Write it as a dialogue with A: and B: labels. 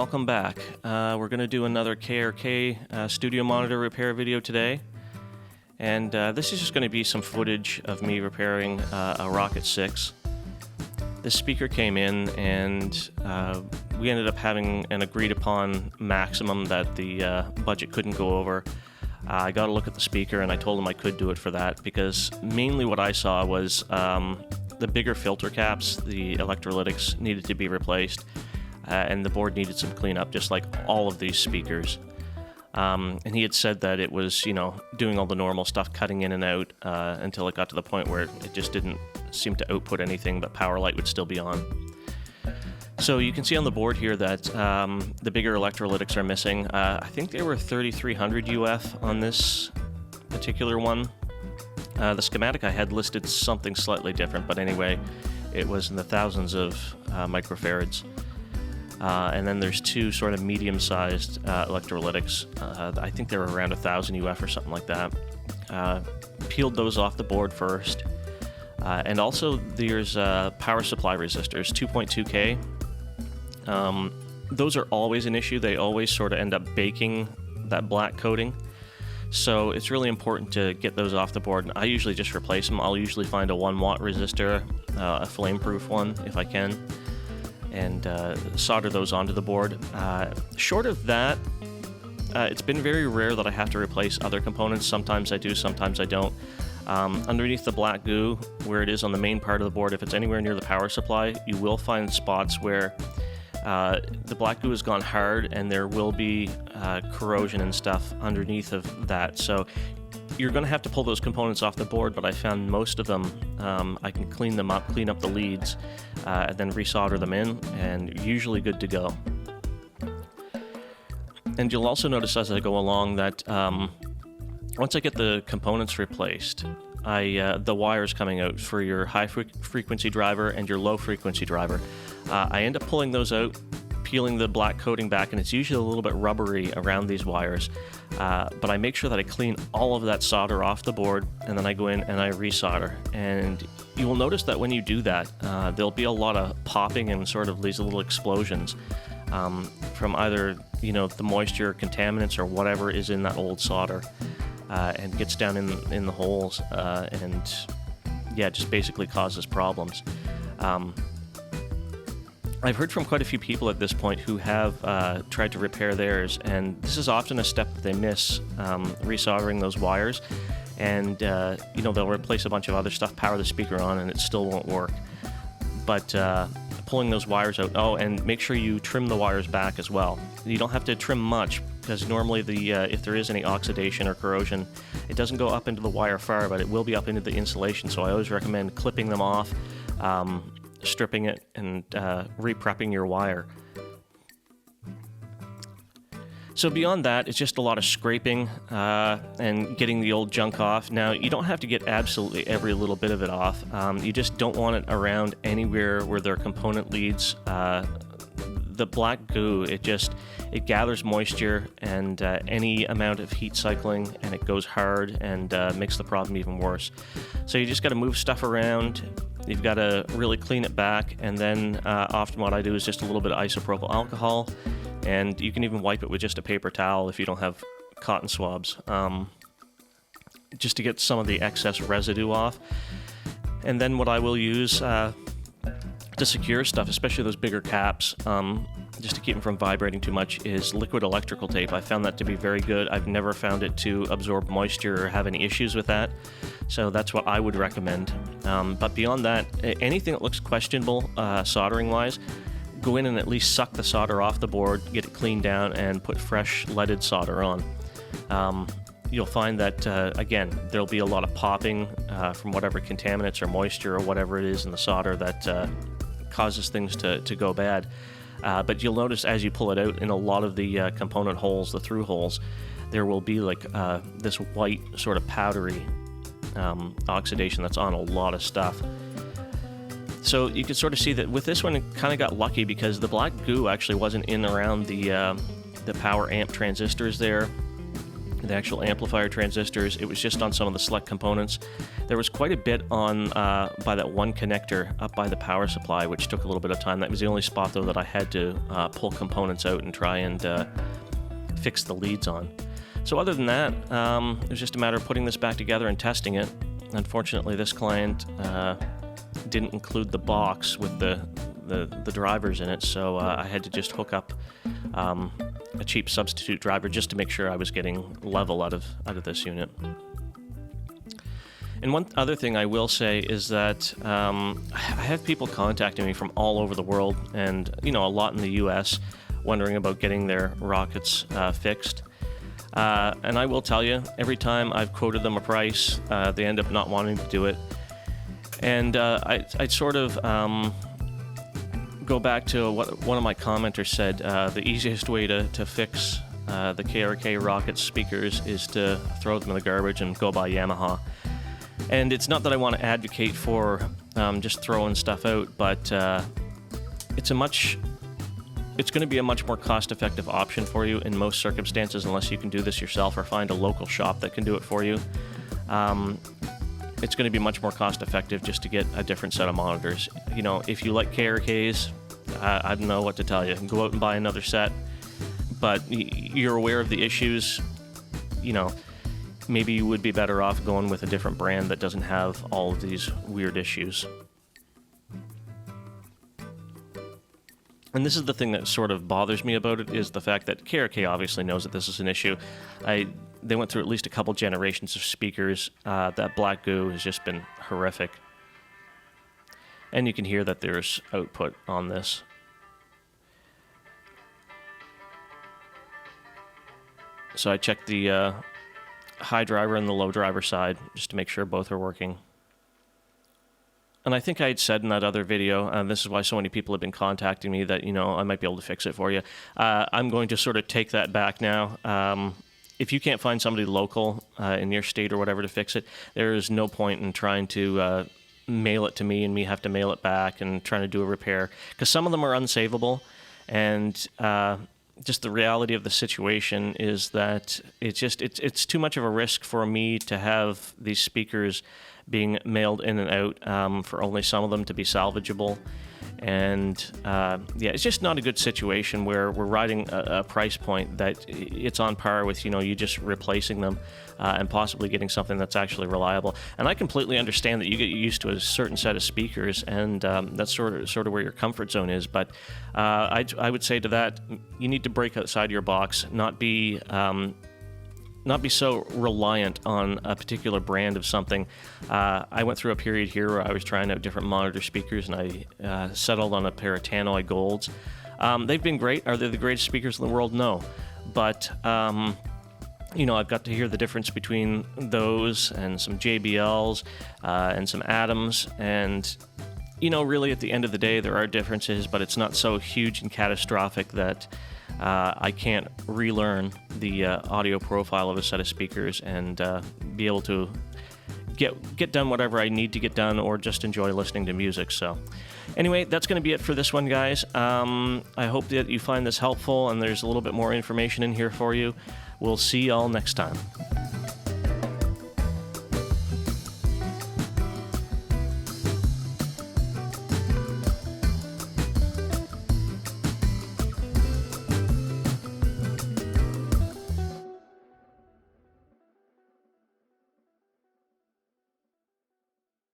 A: welcome back. We're going to do another KRK studio monitor repair video today. And this is just going to be some footage of me repairing a Rokit 6. This speaker came in and we ended up having an agreed upon maximum that the budget couldn't go over. I got a look at the speaker and I told him I could do it for that because mainly what I saw was the bigger filter caps, the electrolytics needed to be replaced. And the board needed some cleanup, just like all of these speakers. And he had said that it was, doing all the normal stuff, cutting in and out, until it got to the point where it just didn't seem to output anything, but power light would still be on. So you can see on the board here that the bigger electrolytics are missing. I think they were 3300 UF on this particular one. The schematic I had listed something slightly different, but anyway, it was in the thousands of microfarads. And then there's two sort of medium-sized electrolytics. I think they were around 1000 UF or something like that. Peeled those off the board first. And also there's power supply resistors, 2.2K. Those are always an issue. They always sort of end up baking that black coating. So it's really important to get those off the board. I usually just replace them. I'll usually find a 1-watt resistor, a flame-proof one if I can, and solder those onto the board. Short of that, it's been very rare that I have to replace other components. Sometimes I do, sometimes I don't. Underneath the black goo, where it is on the main part of the board, if it's anywhere near the power supply, you will find spots where the black goo has gone hard and there will be corrosion and stuff underneath of that. So you're going to have to pull those components off the board, but I found most of them, I can clean them up, clean up the leads, and then resolder them in, and usually good to go. And you'll also notice as I go along that once I get the components replaced, the wires coming out for your high frequency driver and your low frequency driver, I end up pulling those out, peeling the black coating back, and it's usually a little bit rubbery around these wires. But I make sure that I clean all of that solder off the board, and then I go in and I resolder. And you will notice that when you do that, there'll be a lot of popping and sort of these little explosions from either the moisture, contaminants, or whatever is in that old solder, and gets down in the holes, and just basically causes problems. I've heard from quite a few people at this point who have tried to repair theirs, and this is often a step that they miss, resoldering those wires, and they'll replace a bunch of other stuff, power the speaker on, and it still won't work. But pulling those wires out, and make sure you trim the wires back as well. You don't have to trim much, because normally if there is any oxidation or corrosion, it doesn't go up into the wire far, but it will be up into the insulation, so I always recommend clipping them off, stripping it, and re-prepping your wire. So beyond that, it's just a lot of scraping and getting the old junk off. Now, you don't have to get absolutely every little bit of it off. You just don't want it around anywhere where there are component leads. The black goo, it gathers moisture and any amount of heat cycling, and it goes hard and makes the problem even worse. So you just got to move stuff around. You've got to really clean it back, and then often what I do is just a little bit of isopropyl alcohol, and you can even wipe it with just a paper towel if you don't have cotton swabs, just to get some of the excess residue off. And then what I will use to secure stuff, especially those bigger caps, just to keep them from vibrating too much, is liquid electrical tape. I found that to be very good. I've never found it to absorb moisture or have any issues with that, so that's what I would recommend. But beyond that, anything that looks questionable soldering wise, go in and at least suck the solder off the board, get it cleaned down, and put fresh leaded solder on. You'll find that, again, there'll be a lot of popping from whatever contaminants or moisture or whatever it is in the solder that causes things to go bad. But you'll notice as you pull it out, in a lot of the component holes, the through holes, there will be like this white sort of powdery oxidation that's on a lot of stuff. So you can sort of see that with this one, it kind of got lucky because the black goo actually wasn't in around the power amp transistors there. the actual amplifier transistors. It was just on some of the select components. There was quite a bit on by that one connector up by the power supply, which took a little bit of time. That was the only spot, though, that I had to pull components out and try and fix the leads on. So other than that, it was just a matter of putting this back together and testing it. Unfortunately, this client didn't include the box with the drivers in it, so I had to just hook up a cheap substitute driver just to make sure I was getting level out of this unit. And one other thing I will say is that I have people contacting me from all over the world, and a lot in the US, wondering about getting their Rokits fixed. And I will tell you, every time I've quoted them a price, they end up not wanting to do it. And I sort of go back to what one of my commenters said. The easiest way to fix the KRK Rokit speakers is to throw them in the garbage and go buy Yamaha. And it's not that I want to advocate for just throwing stuff out, but it's going to be a much more cost-effective option for you in most circumstances, unless you can do this yourself or find a local shop that can do it for you. It's going to be much more cost-effective just to get a different set of monitors. If you like KRKs, I don't know what to tell you. Go out and buy another set, but you're aware of the issues. Maybe you would be better off going with a different brand that doesn't have all of these weird issues. And this is the thing that sort of bothers me about it, is the fact that KRK obviously knows that this is an issue. They went through at least a couple generations of speakers. That black goo has just been horrific. And you can hear that there's output on this. So I checked the high driver and the low driver side just to make sure both are working. And I think I had said in that other video, and this is why so many people have been contacting me, that, I might be able to fix it for you. I'm going to sort of take that back now. If you can't find somebody local in your state or whatever to fix it, there is no point in trying to mail it to me and me have to mail it back and trying to do a repair, because some of them are unsavable. And just the reality of the situation is that it's too much of a risk for me to have these speakers being mailed in and out for only some of them to be salvageable. And it's just not a good situation where we're riding a price point that it's on par with, you just replacing them and possibly getting something that's actually reliable. And I completely understand that you get used to a certain set of speakers, and that's sort of where your comfort zone is. But I would say to that, you need to break outside your box, not be so reliant on a particular brand of something. I went through a period here where I was trying out different monitor speakers, and I settled on a pair of Tannoy Golds. They've been great. Are they the greatest speakers in the world? No. But, I've got to hear the difference between those and some JBLs and some Adams. And, really at the end of the day, there are differences, but it's not so huge and catastrophic that I can't relearn the audio profile of a set of speakers and be able to get done whatever I need to get done, or just enjoy listening to music. So anyway, that's going to be it for this one, guys. I hope that you find this helpful and there's a little bit more information in here for you. We'll see y'all next time.